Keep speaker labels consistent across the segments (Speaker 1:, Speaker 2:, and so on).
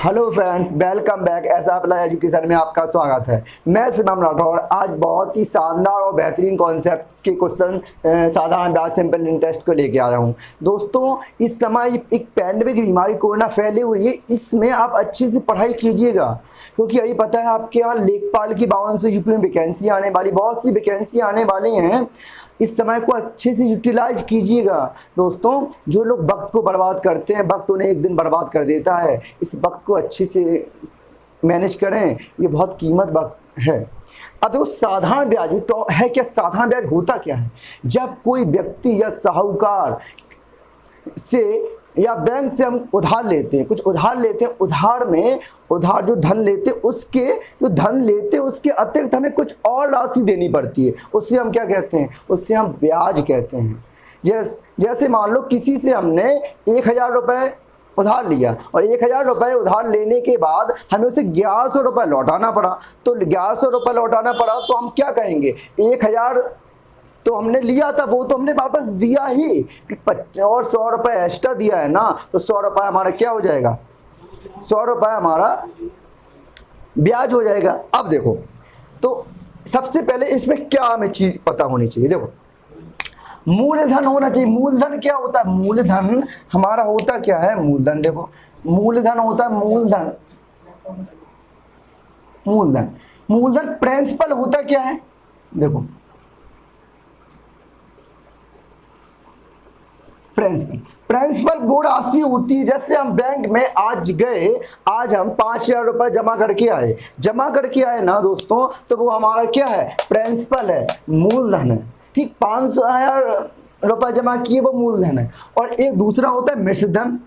Speaker 1: Hello friends, welcome back. ऐसा apply education में आपका स्वागत है। मैं शिवम राठौर आज बहुत ही शानदार और बेहतरीन कॉन्सेप्ट के क्वेश्चन साधारण ब्याज सिंपल इंटरेस्ट को लेके आया हूँ। दोस्तों, इस समय एक पैंडेमिक बीमारी कोरोना फैली हुई है, इसमें आप अच्छे से पढ़ाई कीजिएगा, क्योंकि यही पता है आपके यहाँ लेखपाल की 5200 यूपी में वैकेंसी आने वाली, बहुत सी वैकेंसी आने वाली हैं। इस समय को अच्छे से यूटिलाइज कीजिएगा। दोस्तों, जो लोग वक्त को बर्बाद करते हैं, वक्त उन्हें एक दिन बर्बाद कर देता है। इस वक्त को अच्छे से मैनेज करें, ये बहुत कीमत वक्त है। अब देखो, साधारण ब्याज तो है क्या? साधारण ब्याज होता क्या है? जब कोई व्यक्ति या साहूकार से या बैंक से हम उधार लेते हैं, कुछ उधार लेते हैं, उधार जो धन लेते हैं, उसके अतिरिक्त हमें कुछ और राशि देनी पड़ती है, उससे हम क्या कहते हैं? उससे हम ब्याज कहते हैं। जैसे मान लो किसी से हमने 1000 रुपये उधार लिया और 1000 रुपये उधार लेने के बाद हमें उसे 1100 रुपये लौटाना पड़ा, तो 1100 रुपये लौटाना पड़ा तो हम क्या कहेंगे? 1000 तो हमने लिया था, वो तो हमने वापस दिया ही, और 100 रुपये एक्स्ट्रा दिया है ना, तो 100 रुपये हमारा क्या हो जाएगा? 100 रुपये हमारा ब्याज हो जाएगा। अब देखो, तो सबसे पहले इसमें क्या हमें चीज पता होनी चाहिए? देखो, मूलधन होना चाहिए। मूलधन क्या होता है? मूलधन हमारा होता क्या है? मूलधन देखो, मूलधन होता है मूलधन प्रिंसिपल होता क्या है? देखो, प्रिंसिपल वो राशि होती है। जैसे हम बैंक में आज गए, आज हम 5000 रुपये जमा करके आए ना दोस्तों, तो वो हमारा क्या है? प्रिंसिपल है, मूलधन है। ठीक, 5000 रुपये जमा किए, वो मूलधन है। और एक दूसरा होता है मिश्रधन।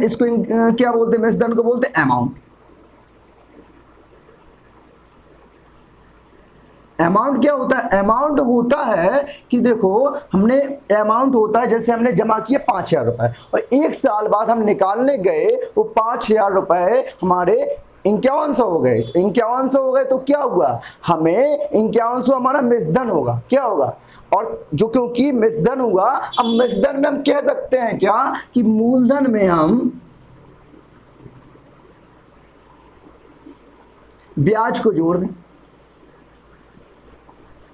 Speaker 1: इसको क्या बोलते हैं? मिश्रधन को बोलते हैं अमाउंट। अमाउंट क्या होता है? अमाउंट होता है कि देखो, अमाउंट होता है जैसे हमने जमा किए 5000 रुपये और 1 साल बाद हम निकालने गए, वो 5000 रुपये हमारे 5100 हो गए। 5100 हो गए तो क्या हुआ? हमें 5100 हमारा मिश्रधन होगा। क्या होगा? और जो क्योंकि मिश्रधन हुआ, अब मिश्रधन में हम कह सकते हैं क्या कि मूलधन में हम ब्याज को जोड़ दें।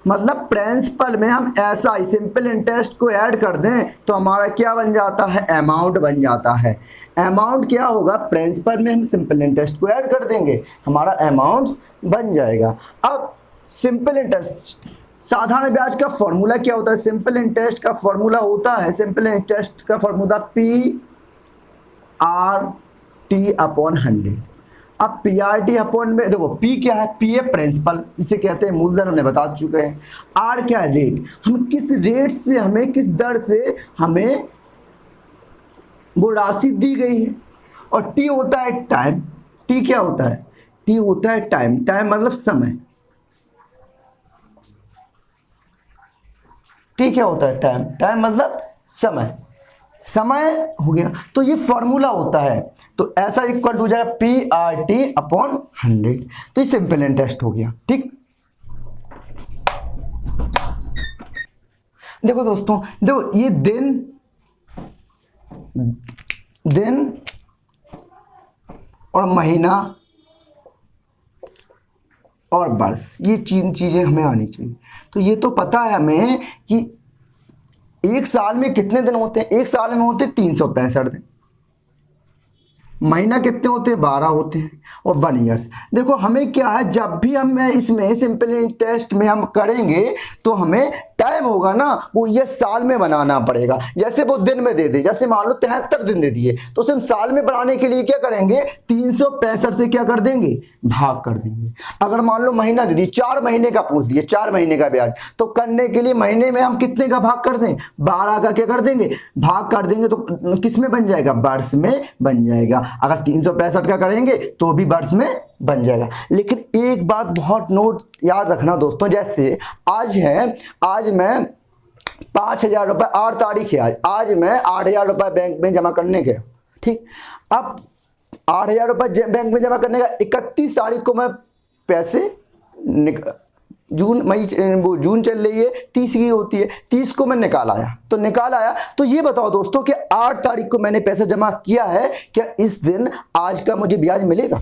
Speaker 1: मतलब प्रिंसिपल में हम ऐसा ही सिंपल इंटरेस्ट को ऐड कर दें तो हमारा क्या बन जाता है? अमाउंट बन जाता है। अमाउंट क्या होगा? प्रिंसिपल में हम सिंपल इंटरेस्ट को ऐड कर देंगे, हमारा अमाउंट बन जाएगा। अब सिंपल इंटरेस्ट, साधारण ब्याज का फॉर्मूला क्या होता है? सिंपल इंटरेस्ट का फॉर्मूला होता है, सिंपल इंटरेस्ट का फॉर्मूला PRT/100। अब PRT अपॉन में देखो, P क्या है? P है प्रिंसिपल, इसे कहते हैं मूलधन, हमने बता चुके हैं। R क्या है? रेट। हम किस रेट से, हमें किस दर से हमें वो राशि दी गई है। और T होता है टाइम। T क्या होता है? T होता है टाइम। टाइम मतलब समय। T क्या होता है? टाइम मतलब समय हो गया। तो ये फॉर्मूला होता है, तो ऐसा इक्वल हो जाएगा PRT/100। तो ये सिंपल इंटरेस्ट हो गया। ठीक, देखो दोस्तों, देखो ये दिन और महीना और वर्ष, ये 3 चीजें हमें आनी चाहिए। तो ये तो पता है हमें कि एक साल में कितने दिन होते हैं? एक साल में होते 365 दिन। महीना कितने होते हैं? 12 होते हैं। और 1 ईयर्स। देखो, हमें क्या है, जब भी हम इसमें सिंपल इंटरेस्ट में हम करेंगे तो हमें टाइम होगा ना, वो ये साल में बनाना पड़ेगा। जैसे वो दिन में दे दे, जैसे मान लो 73 दिन दे दिए, तो उसे हम साल में बनाने के लिए क्या करेंगे? 365 से क्या कर देंगे? भाग कर देंगे। अगर मान लो महीना दे दिए, 4 महीने का पूछ दिए, 4 महीने का ब्याज, तो करने के लिए महीने में हम कितने का भाग कर दें? 12 का क्या कर देंगे? भाग कर देंगे। तो किस में बन जाएगा? वर्ष में बन जाएगा। अगर 365 का करेंगे तो भी वर्ष में बन जाएगा। लेकिन एक बात बहुत नोट याद रखना दोस्तों, जैसे आज मैं 5000 रुपये, 8 तारीख है आज मैं 8000 रुपये बैंक में जमा करने गया। ठीक, अब 8000 रुपये बैंक में जमा करने का 31 तारीख को मैं पैसे जून मई वो जून चल रही है, 30 की होती है, 30 को मैं निकाल आया। तो ये बताओ दोस्तों कि 8 तारीख को मैंने पैसा जमा किया है, क्या इस दिन आज का मुझे ब्याज मिलेगा?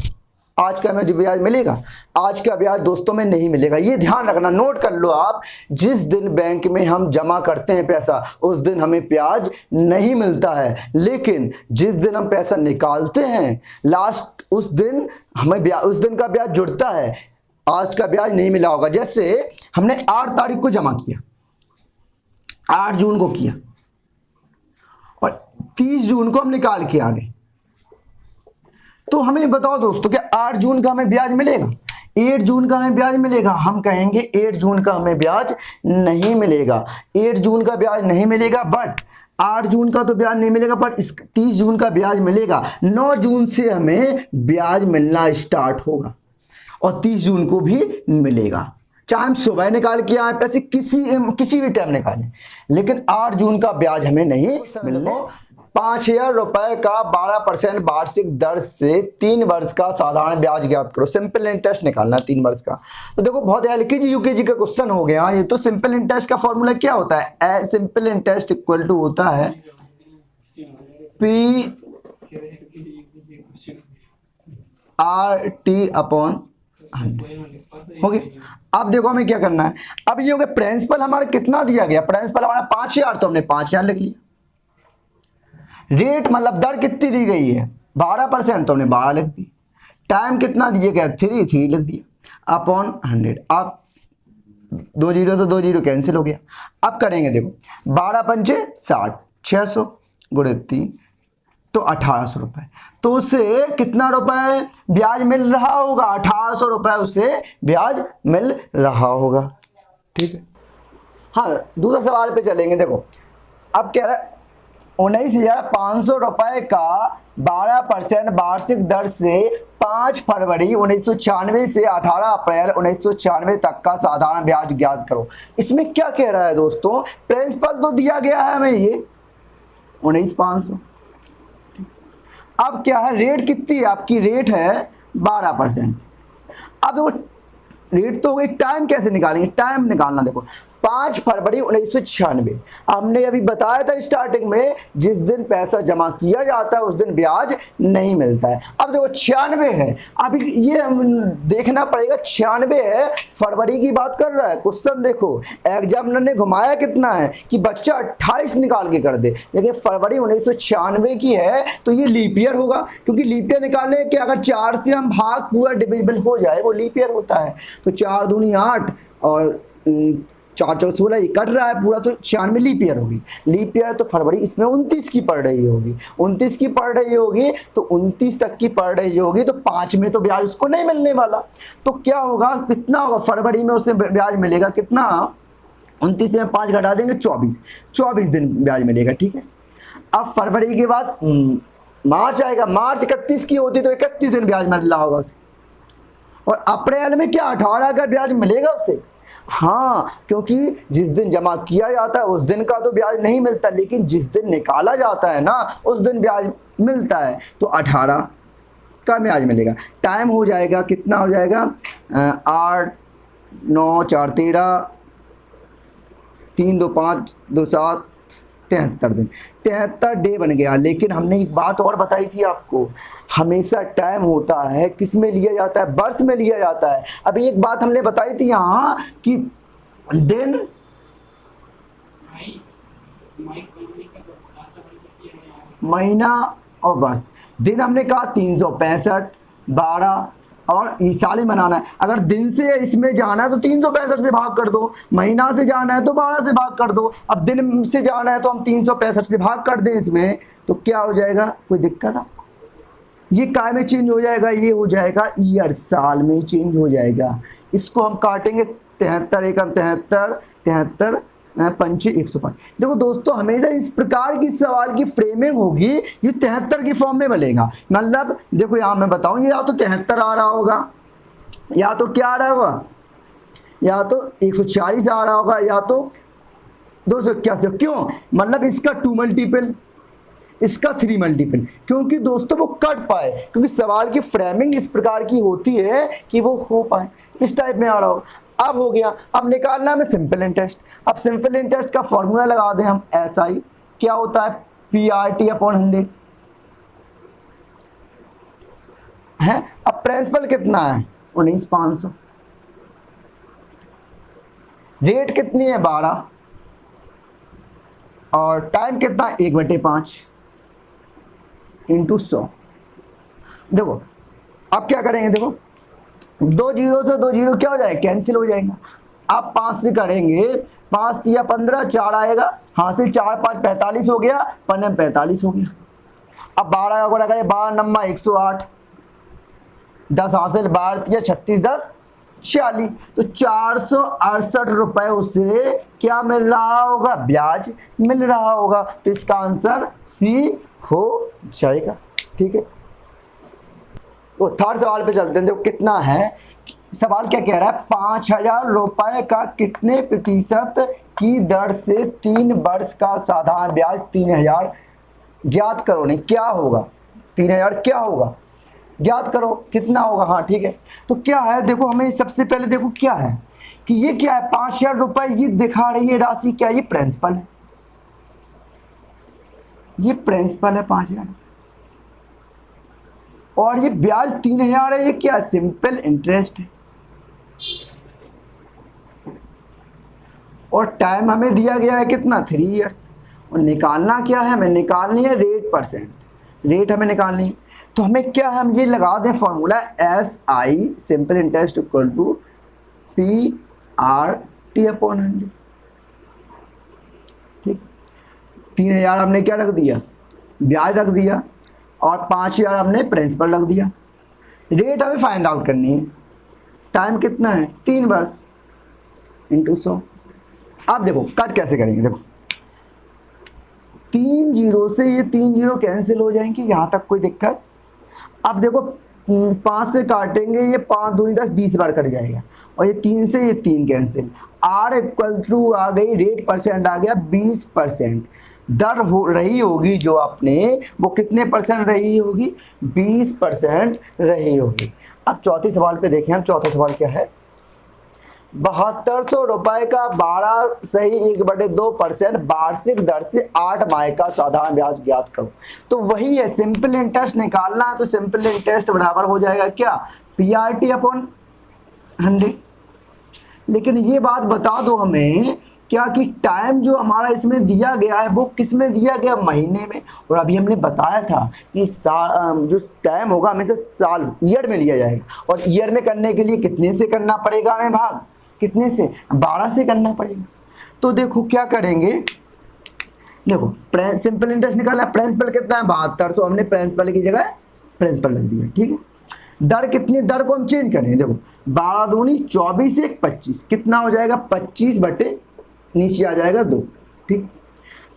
Speaker 1: आज का मुझे ब्याज मिलेगा? आज का ब्याज दोस्तों में नहीं मिलेगा। ये ध्यान रखना, नोट कर लो आप। जिस दिन बैंक में हम जमा करते हैं पैसा, उस दिन हमें ब्याज नहीं मिलता है, लेकिन जिस दिन हम पैसा निकालते हैं लास्ट, उस दिन हमें उस दिन का ब्याज जुड़ता है। आज का ब्याज नहीं मिला होगा। जैसे हमने 8 तारीख को जमा किया, 8 जून को किया और 30 जून को हम निकाल के आ गए, तो हमें बताओ दोस्तों कि 8 जून का हमें ब्याज मिलेगा? 8 जून का हमें ब्याज मिलेगा? हम कहेंगे 8 जून का हमें ब्याज नहीं मिलेगा। 8 जून का ब्याज नहीं मिलेगा, बट 8 जून का तो ब्याज नहीं मिलेगा, बट इस 30 जून का ब्याज मिलेगा। 9 जून से हमें ब्याज मिलना स्टार्ट होगा और 30 जून को भी मिलेगा। चाहे हम सुबह निकाल के आए पैसे, किसी भी टाइम निकालें, लेकिन 8 जून का ब्याज हमें नहीं मिलने। 5,000 रुपए का 12% वार्षिक दर से 3 वर्ष का साधारण ब्याज ज्ञात करो। सिंपल इंटरेस्ट निकालना 3 वर्ष का। तो देखो बहुत एलकेजी यूकेजी का क्वेश्चन हो गया ये। तो सिंपल इंटरेस्ट का फॉर्मूला क्या होता है? सिंपल इंटरेस्ट इक्वल टू होता है PRT अपॉन 100। हो गया। अब देखो हमें क्या करना है। अब ये हो गया प्रिंसिपल हमारा कितना दिया गया? प्रिंसिपल हमारा 5,000, तो हमने 5,000 लिख लिया। रेट मतलब दर कितनी दी गई है? 12%, तो हमने 12 लिख दी। टाइम कितना दिया गया? 3 लिख दिया अपॉन 100। अब 2 जीरो से 2 जीरो कैंसिल हो गया। अब करेंगे देखो, 12 पंचे 60, 600 गुणे 3, तो 1,800 रुपए। तो उसे कितना रुपए ब्याज मिल रहा होगा? 1,800 रुपए उसे ब्याज मिल रहा होगा। ठीक है। हाँ, दूसरा सवाल पे चलेंगे। देखो अब कह रहा है 19,500 रुपए का 12% वार्षिक दर से 5 फरवरी 1996 से 18 अप्रैल 1996 तक का साधारण ब्याज ज्ञात करो। इसमें क्या कह रहा है दोस्तों? प्रिंसिपल तो दिया गया है हमें ये 19,500। अब क्या है? रेट कितनी है आपकी? रेट है 12%। अब वो रेट तो हो गई, टाइम कैसे निकालेंगे? टाइम निकालना देखो, 5 फरवरी 1996। हमने अभी बताया था स्टार्टिंग में, जिस दिन पैसा जमा किया जाता है उस दिन ब्याज नहीं मिलता है। अब देखो 96 है, अभी ये देखना पड़ेगा 96 है, फरवरी की बात कर रहा है क्वेश्चन। देखो एग्जामिनर ने घुमाया कितना है कि बच्चा 28 निकाल के कर दे, लेकिन फरवरी 1996 की है तो ये लीप ईयर होगा, क्योंकि लीप ईयर निकालने के अगर 4 से हम भाग पूरा डिविजिबल हो जाए वो लीप ईयर होता है। तो 4 दूनी 8 और 4 चौक 16 ये कट रहा है पूरा, तो 96 लीप ईयर होगी। लीप ईयर तो फरवरी इसमें 29 की पड़ रही होगी, 29 की पड़ रही होगी, तो 29 तक की पड़ रही होगी, तो 5 में तो ब्याज उसको नहीं मिलने वाला। तो क्या होगा, कितना होगा फरवरी में उसे ब्याज मिलेगा? कितना? 29 में 5 घटा देंगे 24 दिन ब्याज मिलेगा। ठीक है। अब फरवरी के बाद मार्च आएगा, मार्च 31 की होती तो 31 दिन ब्याज मिल रहा होगा उसे। और अप्रैल में क्या 18 का ब्याज मिलेगा उसे? हाँ, क्योंकि जिस दिन जमा किया जाता है उस दिन का तो ब्याज नहीं मिलता, लेकिन जिस दिन निकाला जाता है ना उस दिन ब्याज मिलता है, तो 18 का ब्याज मिलेगा। टाइम हो जाएगा, कितना हो जाएगा? 8 9 4 13, 3 2 5 2 7, 73 दिन, 73 डे बन गया। लेकिन हमने एक बात और बताई थी आपको, हमेशा टाइम होता है किस में लिया जाता है? वर्ष में लिया जाता है। अभी एक बात हमने बताई थी यहाँ कि दिन महीना और वर्ष। दिन हमने कहा 365, 12 और ये साल ही बनाना है। अगर दिन से इसमें जाना है तो 365 से भाग कर दो, महीना से जाना है तो 12 से भाग कर दो। अब दिन से जाना है तो हम 365 से भाग कर दें इसमें, तो क्या हो जाएगा? कोई दिक्कत आपको? ये काय में चेंज हो जाएगा? ये हो जाएगा ईयर, साल में चेंज हो जाएगा। इसको हम काटेंगे 73 एकम 73, 73 पंचे 105। देखो दोस्तों, हमेशा इस प्रकार की सवाल की फ्रेमिंग होगी, ये 73 की फॉर्म में बनेगा। मतलब देखो यहाँ मैं बताऊँ, ये या तो 73 आ रहा होगा, या तो क्या आ रहा होगा, या तो 140 आ रहा होगा, या तो 281। क्यों? मतलब इसका 2 मल्टीपल, इसका 3 मल्टीपल, क्योंकि दोस्तों वो कट पाए, क्योंकि सवाल की फ्रेमिंग इस प्रकार की होती है कि वो हो पाए, इस टाइप में आ रहा हो। अब हो गया, अब निकालना है सिंपल इंटरेस्ट। अब सिंपल इंटरेस्ट का फॉर्मूला लगा दें हम, SI क्या होता है, PRT अपॉन 100 है। अब प्रिंसिपल कितना है, 19,500, रेट कितनी है 12, और टाइम कितना 1/5 इंटू 100। देखो अब क्या करेंगे, देखो 2 जीरो से 2 जीरो क्या हो जाएगा, कैंसिल हो जाएगा। आप 5 से करेंगे, 5 या 15, 4 आएगा, हाँ से 4 5 45 हो गया, 45 हो गया। अब 12 का गुणा करें, 12 नम्मा 108, 10 हासिल 12 या 36 10 46, तो 468 रुपए उसे क्या मिल रहा होगा, ब्याज मिल रहा होगा। तो इसका आंसर सी हो जाएगा। ठीक है, वो थर्ड सवाल पे चलते हैं। देखो कितना है, सवाल क्या कह रहा है, 5,000 रुपए का कितने प्रतिशत की दर से 3 वर्ष का साधारण ब्याज 3,000 ज्ञात करो। नहीं क्या होगा, 3,000 क्या होगा ज्ञात करो, कितना होगा। हाँ ठीक है, तो क्या है, देखो हमें सबसे पहले देखो क्या है कि ये क्या है, 5,000 रुपए ये दिखा रही है राशि, क्या ये प्रिंसिपल है, ये प्रिंसिपल है 5,000, और ये ब्याज 3,000 है, ये क्या सिंपल इंटरेस्ट है। और टाइम हमें दिया गया है कितना, 3 इयर्स। और निकालना क्या है, हमें निकालनी है रेट परसेंट, रेट हमें निकालनी है। तो हमें क्या है, हम ये लगा दें formula, SI simple interest equal to PRT upon 100। ठीक, 3,000 हमने क्या रख दिया, ब्याज रख दिया, और 5,000 हमने प्रिंसिपल रख दिया। रेट हमें फाइंड आउट करनी है, टाइम कितना है 3 वर्ष इंटू 100। अब देखो कट कैसे करेंगे, देखो 3 जीरो से ये 3 जीरो कैंसिल हो जाएंगे, यहाँ तक कोई दिक्कत। अब देखो 5 से काटेंगे, ये 5 दूनी 10 20 बार कट जाएगा, और ये 3 से ये 3 कैंसिल। R इक्वल टू आ गई, रेट परसेंट आ गया 20%। दर हो रही होगी जो आपने, वो कितने परसेंट रही होगी, 20% रही होगी। अब चौथे सवाल पे देखें हम, चौथा सवाल क्या है, 7200 रुपए का 12.1/2% वार्षिक दर से 8 माह का साधारण ब्याज ज्ञात करो। तो वही है, सिंपल इंटरेस्ट निकालना है, तो सिंपल इंटरेस्ट बराबर हो जाएगा क्या, PRT अपॉन 100। लेकिन ये बात बता दो हमें क्या कि टाइम जो हमारा इसमें दिया गया है वो किस में दिया गया, महीने में। और अभी हमने बताया था कि जो टाइम होगा हमेशा साल ईयर में लिया जाएगा, और ईयर में करने के लिए कितने से करना पड़ेगा हमें भाग, कितने से, 12 से करना पड़ेगा। तो देखो क्या करेंगे, देखो सिंपल इंटरेस्ट निकाला, प्रिंसिपल कितना है 7200, हमने प्रिंसिपल की जगह प्रिंसिपल रख दिया। ठीक है, दर कितनी, दर को हम चेंज करें, देखो 12 दूनी 24 1 25, कितना हो जाएगा 25 बटे नीचे आ जाएगा 2। ठीक,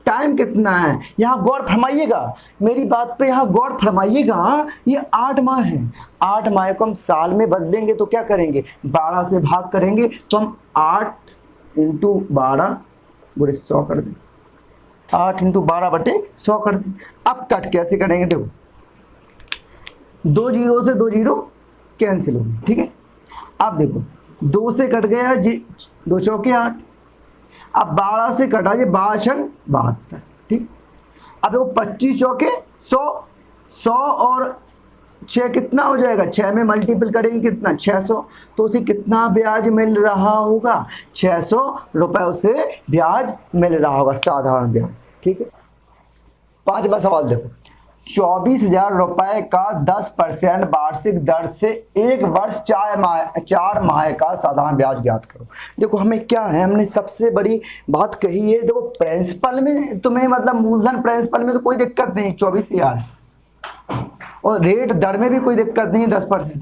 Speaker 1: टाइम कितना है, यहाँ गौर फरमाइएगा मेरी बात पे, यहाँ गौर फरमाइएगा, ये 8 माह है। 8 माह को हम साल में बदलेंगे तो क्या करेंगे, 12 से भाग करेंगे, तो हम 8 इंटू 12 बुरे 100 कर दें, 8 इंटू 12 बटे 100 कर दें। अब कट कैसे करेंगे, देखो 2 जीरो से 2 जीरो कैंसिल हो गए। ठीक है, अब देखो 2 से कट गया जी, 2 चौके 8, अब 12 से कटा जी 12 छंग 72। ठीक, अब देखो 25 चौके 100, 100 और 6 कितना हो जाएगा, 6 में मल्टीपल करेंगे कितना 600, तो उसे कितना ब्याज मिल रहा होगा, 600 रुपए उसे ब्याज मिल रहा होगा, साधारण ब्याज। ठीक है, 5वां सवाल देखो, 24,000 रुपए का 10% वार्षिक दर से 1 वर्ष 4 माह का साधारण ब्याज ज्ञात करो। देखो हमें क्या है, हमने सबसे बड़ी बात कही है, देखो प्रिंसिपल में तुम्हें मतलब मूलधन प्रिंसिपल में तो कोई दिक्कत नहीं, 24,000, और रेट दर में भी कोई दिक्कत नहीं, 10%।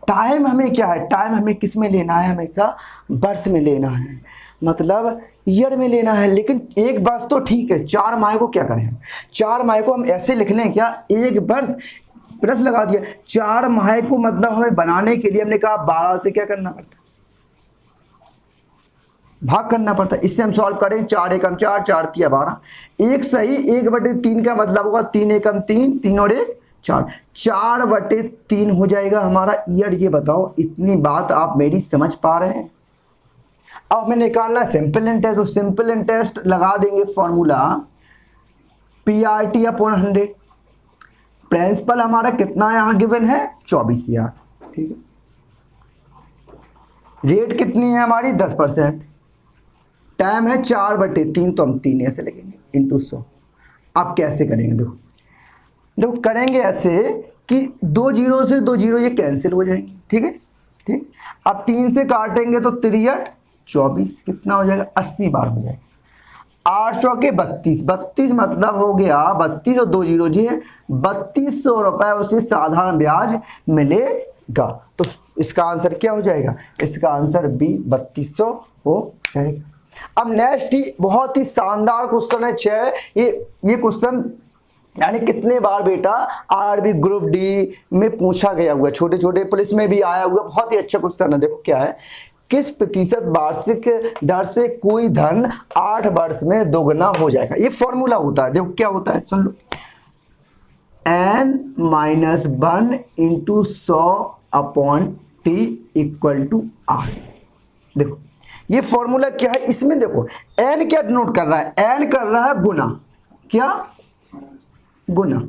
Speaker 1: टाइम हमें क्या है, टाइम हमें किस में लेना है, हमेशा वर्ष में लेना है, मतलब ईयर में लेना है। लेकिन 1 वर्ष तो ठीक है, 4 माह को क्या करें, 4 माह को हम ऐसे लिख लें क्या, 1 वर्ष प्लस लगा दिया, 4 माह को मतलब हमें बनाने के लिए हमने कहा 12 से क्या करना पड़ता, भाग करना पड़ता है। इससे हम सॉल्व करें, 4 एकम 4, 4 तिया 12, एक सही 1/3 का मतलब होगा 3 एकम 3, 3 और 1 4, 4/3 हो जाएगा हमारा ईयर। ये बताओ इतनी बात आप मेरी समझ पा रहे हैं? अब हमें निकालना है सिंपल इंटरेस्ट, तो सिंपल इंटरेस्ट लगा देंगे फॉर्मूला PRT/100। प्रिंसिपल हमारा कितना यहाँ गिवन है 24,000, ठीक है। रेट कितनी है हमारी 10%, टाइम है 4/3, तो हम 3 ऐसे लगेंगे इंटू 100। अब कैसे करेंगे, देखो देखो करेंगे ऐसे कि 2 जीरो से 2 जीरो ये कैंसिल हो जाएंगे, ठीक है, ठीक। अब 3 से काटेंगे तो 3 24, कितना हो जाएगा 80 बार हो जाएगा। 8 चौके 32, 32 मतलब हो गया 32 और 2 जीरो जी है 3200 रुपए उसे साधारण ब्याज मिलेगा। तो इसका आंसर क्या हो जाएगा, इसका आंसर बी 3200 हो जाएगा। अब नेक्स्ट ही बहुत ही शानदार क्वेश्चन है 6। ये क्वेश्चन यानी कितने बार बेटा आरबी ग्रुप डी में पूछा गया हुआ है, छोटे छोटे पुलिस में भी आया हुआ, बहुत ही अच्छा क्वेश्चन है। देखो क्या है, किस प्रतिशत वार्षिक दर से कोई धन 8 वर्ष में दोगुना हो जाएगा। ये फॉर्मूला होता है, देखो क्या होता है सुन लो, n-1 into 100/t equal to r। देखो ये फॉर्मूला क्या है, इसमें देखो n क्या डिनोट कर रहा है, n कर रहा है गुना, क्या गुना,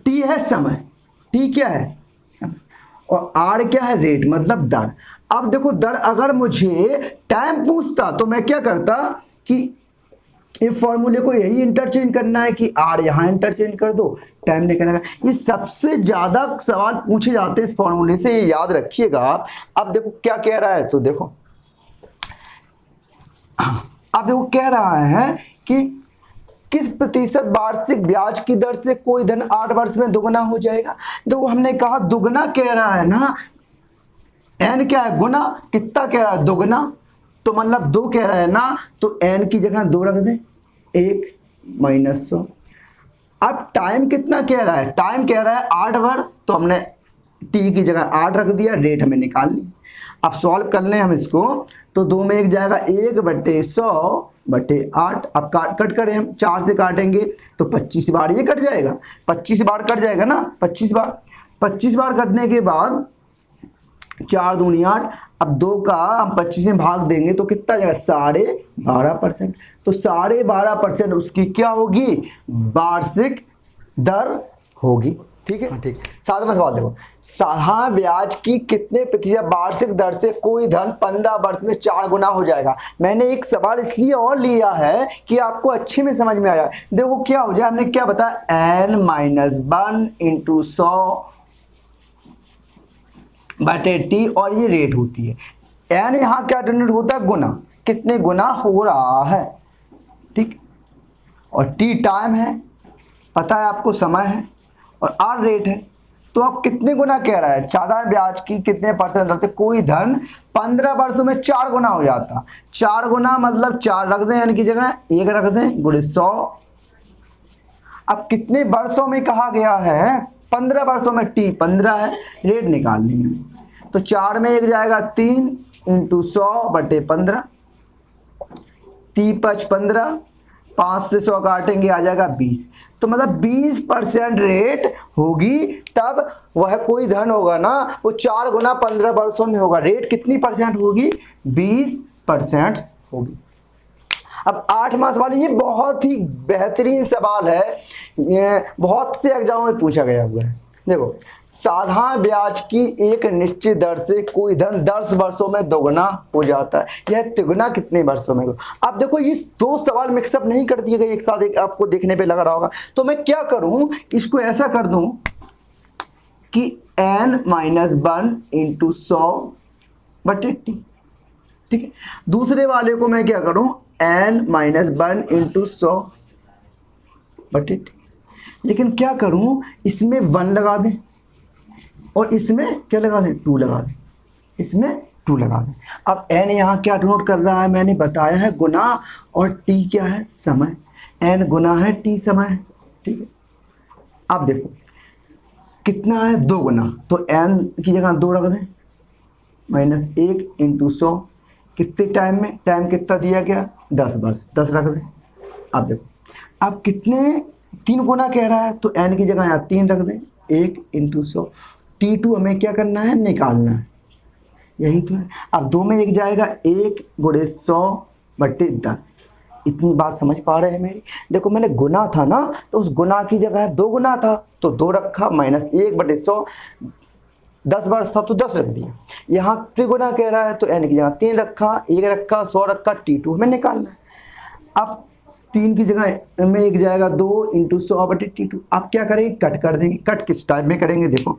Speaker 1: t है समय, t क्या है समय, और r क्या है रेट मतलब दर। अब देखो दर अगर मुझे टाइम पूछता तो मैं क्या करता कि ये फॉर्मूले को यही इंटरचेंज करना है कि r यहां इंटरचेंज कर दो, टाइम निकलेगा। ये सबसे ज्यादा सवाल पूछे जाते हैं इस फॉर्मूले से, ये याद रखिएगा आप। अब देखो क्या कह रहा है, तो देखो अब देखो कह रहा है कि किस प्रतिशत वार्षिक ब्याज की दर से कोई धन 8 वर्ष में दुगना हो जाएगा। देखो हमने कहा दुगना कह रहा है ना, n क्या है गुना, कितना कह रहा है दुगना, तो मतलब 2 कह रहा है ना, तो n की जगह 2 रख दें, 1 माइनस 100। अब टाइम कितना कह रहा है, टाइम कह रहा है 8 वर्ष, तो हमने t की जगह 8 रख दिया, रेट हमें निकाल ली। अब सॉल्व कर लें हम इसको, तो 2 में 1 जाएगा 1/100/8। अब कट करें हम, 4 से काटेंगे तो 25 बार ये कट जाएगा, 25 बार कट जाएगा ना, 25 बार कटने के बाद 4 दूनी 8। अब 2 का हम 25 में भाग देंगे तो कितना जाएगा 12.5%। तो 12.5% उसकी क्या होगी, वार्षिक दर होगी, ठीक है। ठीक, सातवां सवाल देखो, साधारण ब्याज की कितने प्रतिशत वार्षिक दर से कोई धन 15 वर्ष में 4 गुना हो जाएगा। मैंने एक सवाल इसलिए और लिया है कि आपको अच्छे में समझ में आया। देखो क्या हो जाए, हमने क्या बताया, n-1 इंटू 100/t, और ये रेट होती है। n यहाँ क्या डिनोट होता है गुना, कितने गुना हो रहा है, ठीक, और t टाइम है, पता है आपको समय है, और r रेट है। तो अब कितने गुना कह रहा है, साधारण ब्याज की कितने परसेंट दर से कोई धन 15 वर्षों में 4 गुना हो जाता। 4 गुना मतलब 4 रख दें n की जगह 1 रख दें, गुणे 100। अब कितने वर्षों में कहा गया है, 15 वर्षों में, t 15 है, रेट निकाल लेंगे। तो 4 में 1 जाएगा 3 इंटू 100/15, 3×5 15, 5 से 100 काटेंगे आ जाएगा 20। तो मतलब 20% रेट होगी, तब वह कोई धन होगा ना वो 4 गुना 15 वर्षों में होगा। रेट कितनी परसेंट होगी, 20% होगी। अब 8वां सवाल, ये बहुत ही बेहतरीन सवाल है, ये बहुत से एग्जामों में पूछा गया हुआ है। देखो, साधारण ब्याज की एक निश्चित दर से कोई धन 10 वर्षों में दोगुना हो जाता है, यह तिगुना कितने वर्षों में। अब देखो ये 2 सवाल मिक्सअप नहीं कर दिए गए एक साथ, एक आपको देखने पे लग रहा होगा। तो मैं क्या करूं, इसको ऐसा कर दूं कि n-1 इंटू 100/t, ठीक है। दूसरे वाले को मैं क्या करूं, n-1 इंटू 100/t, लेकिन क्या करूं, इसमें 1 लगा दें और इसमें क्या लगा दें, 2 लगा दें, इसमें 2 लगा दें। अब n यहाँ क्या डिनोट कर रहा है, मैंने बताया है गुना, और t क्या है समय, n गुना है t समय है, ठीक है। अब देखो कितना है 2 गुना, तो n की जगह 2 रख दें, -1 इंटू 100 कितने टाइम में, टाइम कितना दिया गया 10 वर्ष, 10 रख दें। अब देखो अब कितने 3 गुना कह रहा है तो n की जगह यहाँ 3 रख दें, 1 इंटू 100। T2 हमें क्या करना है, निकालना है, यही तो है। अब 2 में 1 जाएगा, 1 गुणे 100/10। इतनी बात समझ पा रहे हैं मेरी। देखो मैंने गुना था ना, तो उस गुना की जगह 2 गुना था तो 2 रखा, -1/100, 10 वर्ष था तो 10 रख दिया। यहाँ त्रिगुना कह रहा है तो n की जगह 3 रखा, 1 रखा, 100 रखा, T2 हमें निकालना है। अब 3 की जगह में 1 जाएगा, 2 इंटू 100/T2। अब क्या करेंगे, कट कर देंगे। कट किस टाइप में करेंगे, देखो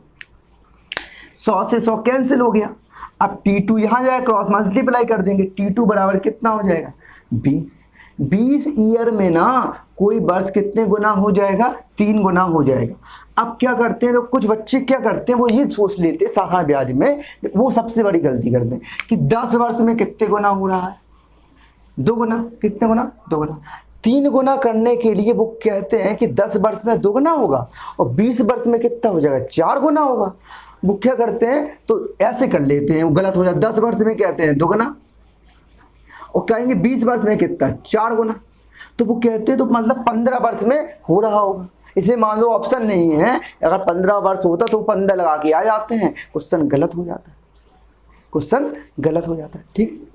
Speaker 1: 100 से 100 कैंसिल हो गया। अब T2 यहाँ जाएगा, क्रॉस मल्टीप्लाई कर देंगे, T2 बराबर कितना हो जाएगा 20। 20 ईयर में ना कोई वर्ष कितने गुना हो जाएगा, 3 गुना हो जाएगा। अब क्या करते हैं, तो कुछ बच्चे क्या करते हैं, वो ये सोच लेते हैं साधारण ब्याज में, वो सबसे बड़ी गलती करते हैं कि 10 वर्ष में कितने गुना हो रहा है, 2 गुना। कितने गुना, 2 गुना। 3 गुना करने के लिए वो कहते हैं कि 10 वर्ष में 2 गुना होगा और 20 वर्ष में कितना हो जाएगा, 4 गुना होगा। वो क्या करते हैं, तो ऐसे कर लेते हैं, वो गलत हो जाता है। 10 वर्ष में कहते हैं 2 गुना और कहेंगे 20 वर्ष में कितना, 4 गुना। तो वो कहते हैं तो मतलब 15 वर्ष में हो रहा होगा। इसे मान लो ऑप्शन नहीं है, अगर 15 वर्ष होता तो 15 लगा के आ जाते हैं, क्वेश्चन गलत हो जाता है, क्वेश्चन गलत हो जाता है। ठीक,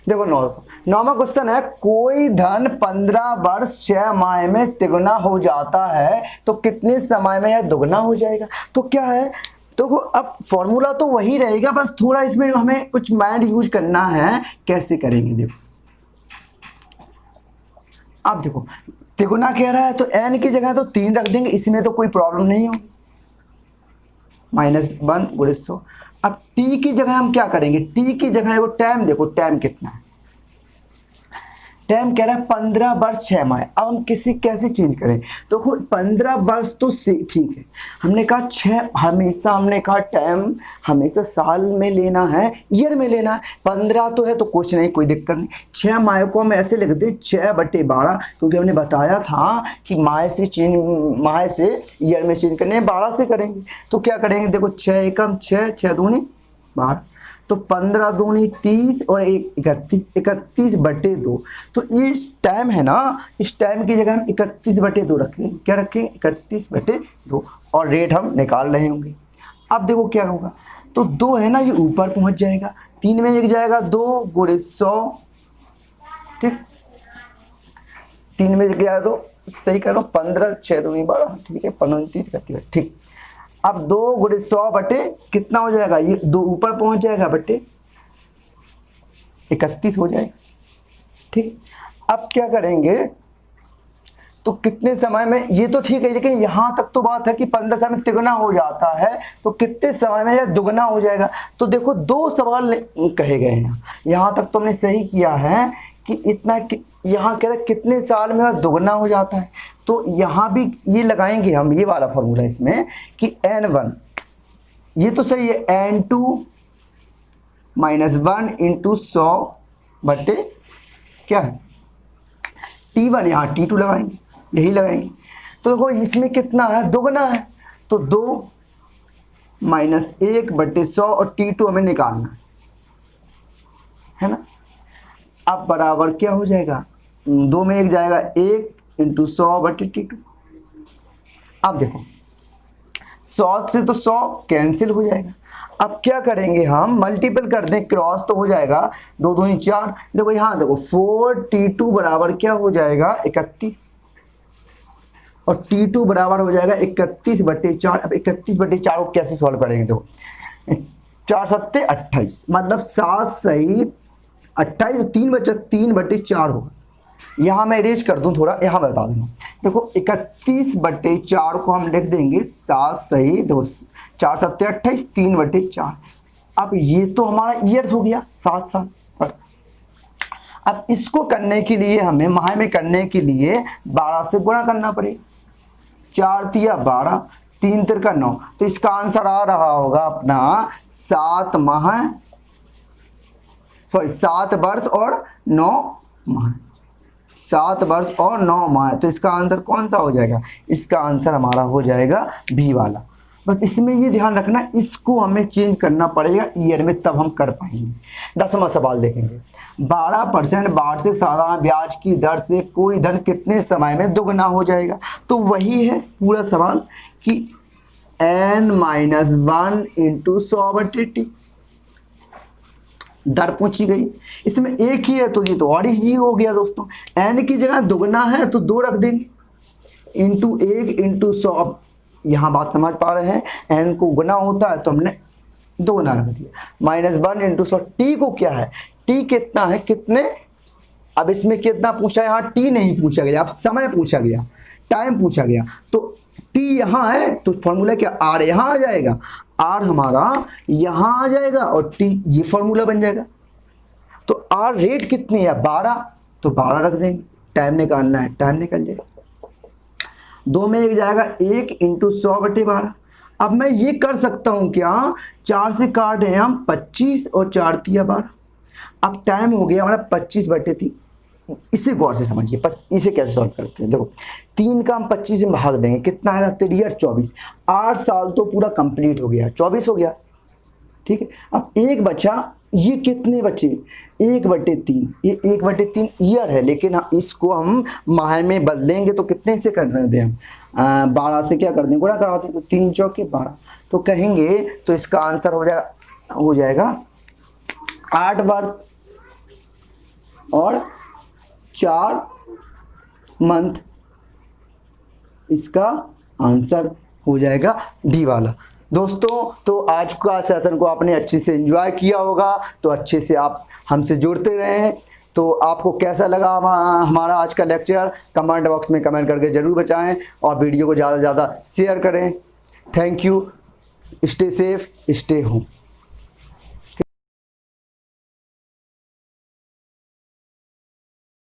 Speaker 1: देखो 9वां क्वेश्चन है, कोई धन 15 वर्ष 6 माह में तिगुना हो जाता है तो कितने समय में यह दुगना हो जाएगा। तो क्या है, तो अब फॉर्मूला तो वही रहेगा, बस थोड़ा इसमें हमें कुछ माइंड यूज करना है। कैसे करेंगे, देखो अब देखो तिगुना कह रहा है तो n की जगह तो 3 रख देंगे, इसमें तो कोई प्रॉब्लम नहीं होगी, -1 गुणे 100। अब t की जगह हम क्या करेंगे, t की जगह वो टाइम, देखो टाइम कितना है, टाइम कह रहा है 15 वर्ष 6 माह। अब हम कैसे चेंज करें, तो 15 वर्ष तो ठीक है, हमने कहा 6, हमेशा हमने कहा टाइम हमेशा साल में लेना है, ईयर में लेना है। 15 तो है तो कुछ नहीं, कोई दिक्कत नहीं। 6 माह को हम ऐसे लिख दें 6/12, क्योंकि हमने बताया था कि माह से ईयर में चेंज करने 12 से करेंगे। तो क्या करेंगे, देखो 6 एकम 6, 6 दूनी 12, तो 15 दूनी 30 और 31/2। तो इस टाइम है ना, इस टाइम की जगह हम 31/2 रखेंगे। क्या रखेंगे, 31/2 और रेट हम निकाल रहे होंगे। अब देखो क्या होगा, तो 2 है ना, ये ऊपर पहुंच जाएगा, 3 में 1 जाएगा, 2 गुणे 100। ठीक, 3 में 1 जाएगा तो सही कर लो, 15 6 दूनी 12, ठीक है, 29 31। ठीक, अब 2 गुणे 100 बटे कितना हो जाएगा, ये 2 ऊपर पहुंच जाएगा, बटे 31 हो जाएगा। ठीक, अब क्या करेंगे, तो कितने समय में, ये तो ठीक है, लेकिन यहां तक तो बात है कि 15 समय में तिगुना हो जाता है तो कितने समय में यह दुगना हो जाएगा। तो देखो 2 सवाल कहे गए हैं, यहां तक तो हमने सही किया है कि इतना, यहाँ कह रहे कितने साल में वह दुगना हो जाता है। तो यहाँ भी ये लगाएंगे हम, ये वाला फॉर्मूला इसमें कि n1, ये तो सही है, n2 -1 इंटू 100 बटे क्या है T1, यहाँ T2 लगाएंगे, यही लगाएंगे। तो देखो इसमें कितना है, दुगना है, तो 2 -1/100 और T2 हमें निकालना है ना। अब बराबर क्या हो जाएगा, 2 में 1 जाएगा, 1 इंटू 100/T2। अब देखो 100 से तो 100 कैंसिल हो जाएगा। अब क्या करेंगे, हम मल्टीपल कर दें, क्रॉस तो हो जाएगा, 2 दूनी 4। देखो यहाँ देखो 4T2 बराबर क्या हो जाएगा 31 और T2 बराबर हो जाएगा 31/4। अब 31/4 को कैसे सॉल्व करेंगे, देखो 4 सत्ते 28, मतलब 7 सही 28, 3 बचा, 3/4 होगा। यहाँ मैं इरेज कर दूं थोड़ा, यहाँ बता दूंगा। देखो 31/4 को हम लिख देंगे 7 सही, देखो 4 सत्ते 28, 3/4। अब ये तो हमारा ईयर्स हो गया, 7 साल। अब इसको करने के लिए हमें माह में करने के लिए 12 से गुणा करना पड़ेगा। 4 तिया 12, 3 तिरका 9, तो इसका आंसर आ रहा होगा अपना 7 माह, सॉरी 7 वर्ष और 9 माह। 7 वर्ष और 9 माह। तो इसका आंसर कौन सा हो जाएगा? इसका आंसर हमारा हो जाएगा बी वाला। बस इसमें ये ध्यान रखना, इसको हमें चेंज करना पड़ेगा ईयर में, तब हम कर पाएंगे। 10वां सवाल देखेंगे। 12% वार्षिक साधारण ब्याज की दर से कोई धन कितने समय में दोगुना हो जाएगा? तो वही है पूरा सवाल कि n-1 इंटू 100/t दर पूछी गई। इसमें एक ही है तो ये तो और इजी हो गया दोस्तों। n की जगह दोगुना है तो 2 रख देंगे, इंटू 1 इंटू 100। यहाँ बात समझ पा रहे हैं, n को गुना होता है तो हमने दोगुना रख दिया। -1 इंटू 100। टी को क्या है? टी कितना है, कितने, अब इसमें कितना पूछा है? यहाँ टी नहीं पूछा गया, अब समय पूछा गया, टाइम पूछा गया। तो टी यहाँ है तो फॉर्मूला क्या, आर यहाँ आ जाएगा, आर हमारा यहाँ आ जाएगा और टी ये फॉर्मूला बन जाएगा। तो आर रेट कितनी है? 12, तो 12 रख देंगे। टाइम निकालना है, टाइम निकल जाएगा। 2 में 1 जाएगा, 1 इंटू 100/12। अब मैं ये कर सकता हूँ क्या, 4 से काटे हम 25 और 4 तिया 12। अब टाइम हो गया हमारा 25/3। इसे गौर से समझिए, इसे कैसे सॉल्व करते हैं। देखो 3 का हम 25 में भाग देंगे, कितना आएगा? 3 24। 8 साल तो पूरा कंप्लीट हो गया, 24 हो गया, ठीक है। अब एक बचा, ये कितने बचे? 1/3। ये 1/3 ईयर है, लेकिन इसको हम माह में बदलेंगे तो कितने से कर दें हम? 12 से क्या कर दें, गुणा कराते हैं, तो 3 चौके 12। तो कहेंगे तो इसका आंसर हो जाएगा 8 वर्ष और 4 मंथ। इसका आंसर हो जाएगा डी वाला। दोस्तों तो आज का सेशन को आपने अच्छे से एंजॉय किया होगा, तो अच्छे से आप हमसे जुड़ते रहें। तो आपको कैसा लगा हमारा आज का लेक्चर, कमेंट बॉक्स में कमेंट करके ज़रूर बताएं और वीडियो को ज़्यादा से ज़्यादा शेयर करें। Thank you. Stay safe, stay home.